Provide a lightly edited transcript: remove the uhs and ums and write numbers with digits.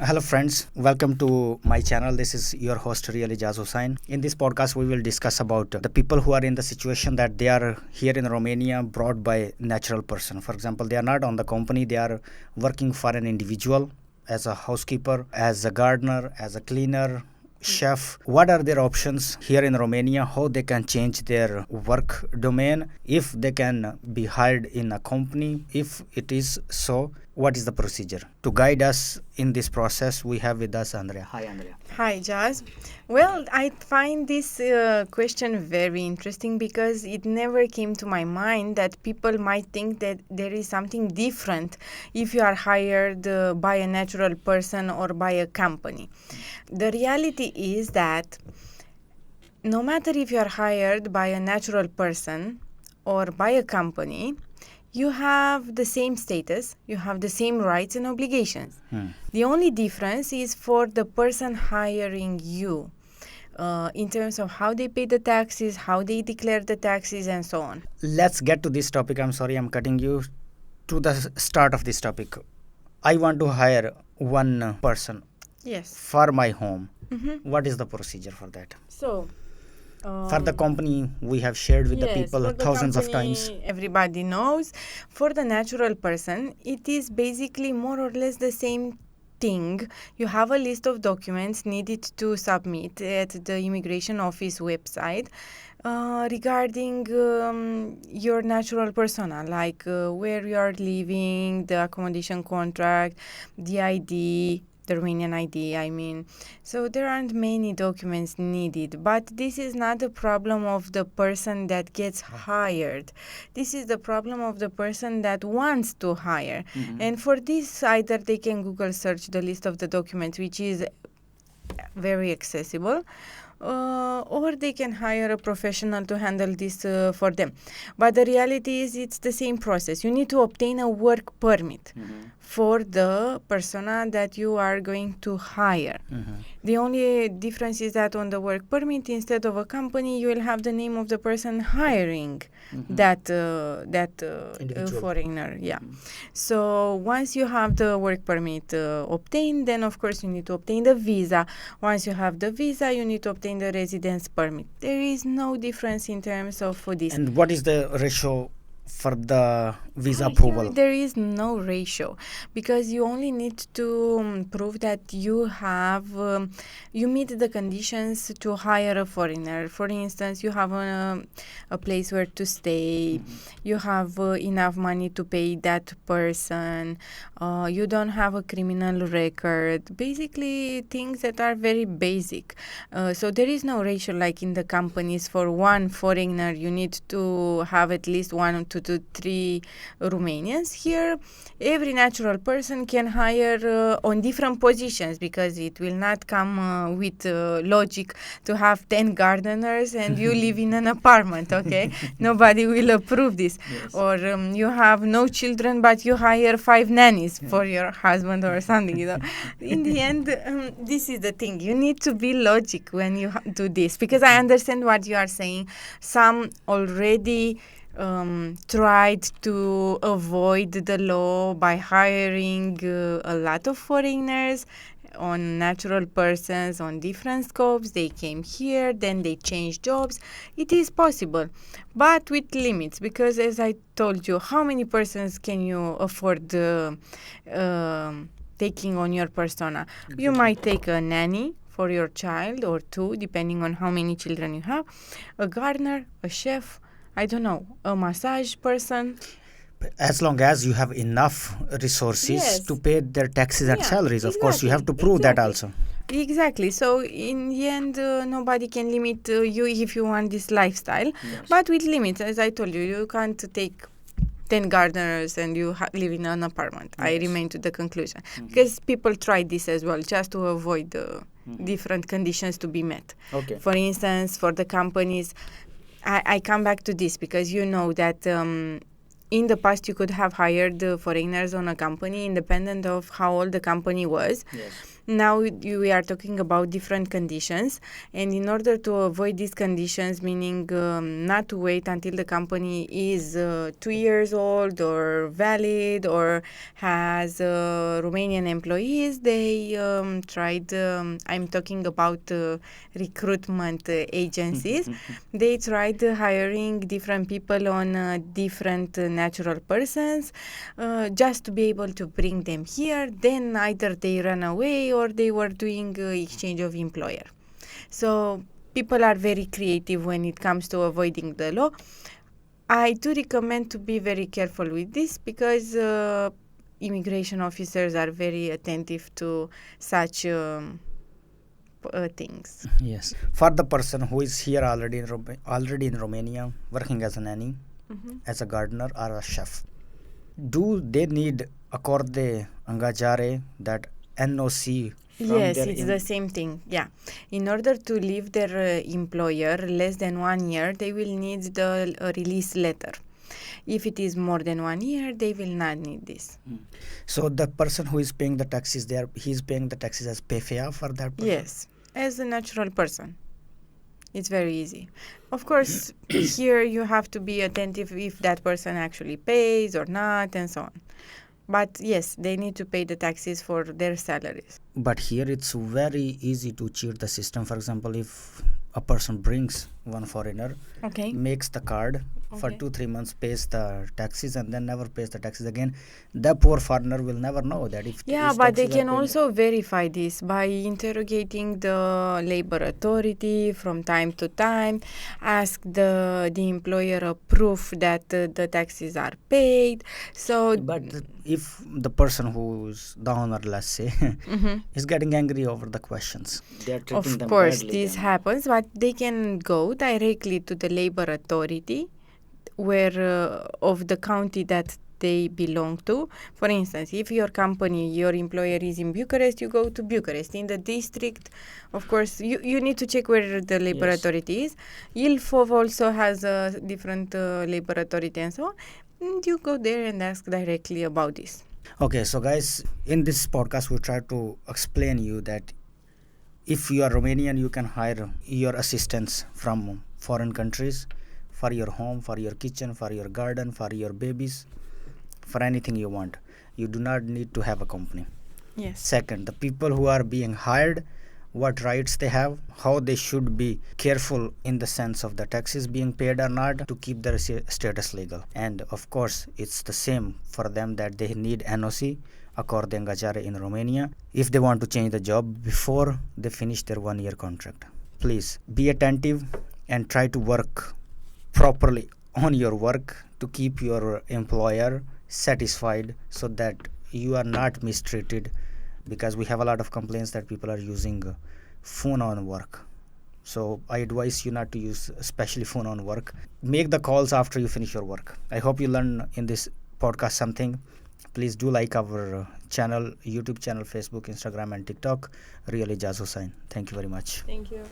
Hello, friends. Welcome to my channel. This is your host, Really Jaz Hussain. In this podcast, we will discuss about the people who are in the situation that they are here in Romania brought by natural person. For example, they are not on the company, they are working for an individual as a housekeeper, as a gardener, as a cleaner, chef. What are their options here in Romania? How they can change their work domain? If they can be hired in a company? If it is so, what is the procedure? To guide us in this process, we have with us Andrea. Hi, Andrea. Hi, Jazz. Well, I find this question very interesting because it never came to my mind that people might think that there is something different if you are hired by a natural person or by a company. The reality is that no matter if you are hired by a natural person or by a company, you have the same status, you have the same rights and obligations. The only difference is for the person hiring you in terms of how they pay the taxes, how they declare the taxes, and so on. Let's get to this topic. I'm sorry, I'm cutting you to the start of this topic. I want to hire one person Yes. for my home. Mm-hmm. What is the procedure for that? So, For the company, we have shared with the yes, people for the thousands of company, times. everybody knows. For the natural person, it is basically more or less the same thing. You have a list of documents needed to submit at the immigration office website regarding your natural persona, like where you are living, the accommodation contract, the ID, the Romanian ID, I mean. So there aren't many documents needed, but this is not the problem of the person that gets hired. This is the problem of the person that wants to hire. And for this, either they can Google search the list of the documents, which is very accessible, or they can hire a professional to handle this for them. But the reality is it's the same process. You need to obtain a work permit for the persona that you are going to hire. The only difference is that on the work permit, instead of a company, you will have the name of the person hiring that Individual. foreigner. Yeah. So once you have the work permit obtained, then of course you need to obtain the visa. Once you have the visa, you need to obtain the residence permit. There is no difference in terms of this. And what is the ratio for the visa Here approval? there is no ratio because you only need to prove that you have you meet the conditions to hire a foreigner. For instance, you have a place where to stay, you have enough money to pay that person, you don't have a criminal record, basically things that are very basic. So there is no ratio like in the companies. For one foreigner you need to have at least 1 to 3 Romanians. Here every natural person can hire on different positions because it will not come with logic to have 10 gardeners and you live in an apartment, okay? Nobody will approve this. Yes. Or you have no children but you hire 5 nannies for your husband or something, you know. In the end, this is the thing. You need to be logic when you do this, because I understand what you are saying. Some already tried to avoid the law by hiring a lot of foreigners on natural persons on different scopes. They came here, then they changed jobs. It is possible, but with limits, because as I told you, how many persons can you afford taking on your persona? You might take a nanny for your child or two, depending on how many children you have, a gardener, a chef, I don't know, a massage person. As long as you have enough resources Yes. to pay their taxes and Yeah, salaries, of course, you have to exactly, prove that exactly. also. Exactly. So in the end, nobody can limit you if you want this lifestyle, but with limits. As I told you, you can't take 10 gardeners and you live in an apartment. I Yes. remain to the conclusion, because people try this as well just to avoid different conditions to be met. Okay. For instance, for the companies, I come back to this because you know that in the past you could have hired foreigners on a company independent of how old the company was. Yes. Now we are talking about different conditions, and in order to avoid these conditions, meaning not to wait until the company is 2 years old or valid or has Romanian employees, they tried, I'm talking about recruitment agencies, they tried hiring different people on different natural persons just to be able to bring them here. Then either they run away or they were doing exchange of employer. So people are very creative when it comes to avoiding the law. I do recommend to be very careful with this because immigration officers are very attentive to such things. Yes. For the person who is here already in Romania, working as a nanny, as a gardener or a chef, do they need acorde angajare, that NOC from Yes, their it's the same thing. Yeah. In order to leave their employer less than 1 year, they will need the release letter. If it is more than 1 year, they will not need this. So the person who is paying the taxes there, he's paying the taxes as PFA for that person? Yes, as a natural person. It's very easy. Of course, here you have to be attentive if that person actually pays or not and so on. But yes, they need to pay the taxes for their salaries. But here it's very easy to cheat the system. For example, if a person brings one foreigner, Okay. makes the card for Okay. 2-3 months, pays the taxes, and then never pays the taxes again, the poor foreigner will never know that if Yeah, his but they taxes are can paid. also verify this by interrogating the labor authority from time to time, ask the employer a proof that the taxes are paid. So, But if the person who's the owner, let's say, is getting angry over the questions, they are treating of them course, badly, this then happens, but they can go directly to the labor authority where of the county that they belong to. For instance, if your company, your employer is in Bucharest, you go to Bucharest. In the district, of course, you need to check where the labor Yes. authority is. Ilfov also has a different labor authority and so on. And you go there and ask directly about this. Okay, so guys, in this podcast, we try to explain you that if you are Romanian, you can hire your assistants from foreign countries for your home, for your kitchen, for your garden, for your babies, for anything you want. You do not need to have a company. Yes. Second, the people who are being hired, what rights they have, how they should be careful in the sense of the taxes being paid or not to keep their status legal. And of course, it's the same for them that they need NOC, acorde angajare in Romania, if they want to change the job before they finish their 1 year contract. Please be attentive and try to work properly on your work to keep your employer satisfied so that you are not mistreated, because we have a lot of complaints that people are using phone on work. So I advise you not to use especially phone on work. Make the calls after you finish your work. I hope you learn in this podcast something. Please do like our channel, YouTube channel, Facebook, Instagram and TikTok. Really Jaz Hussain. Thank you very much. Thank you.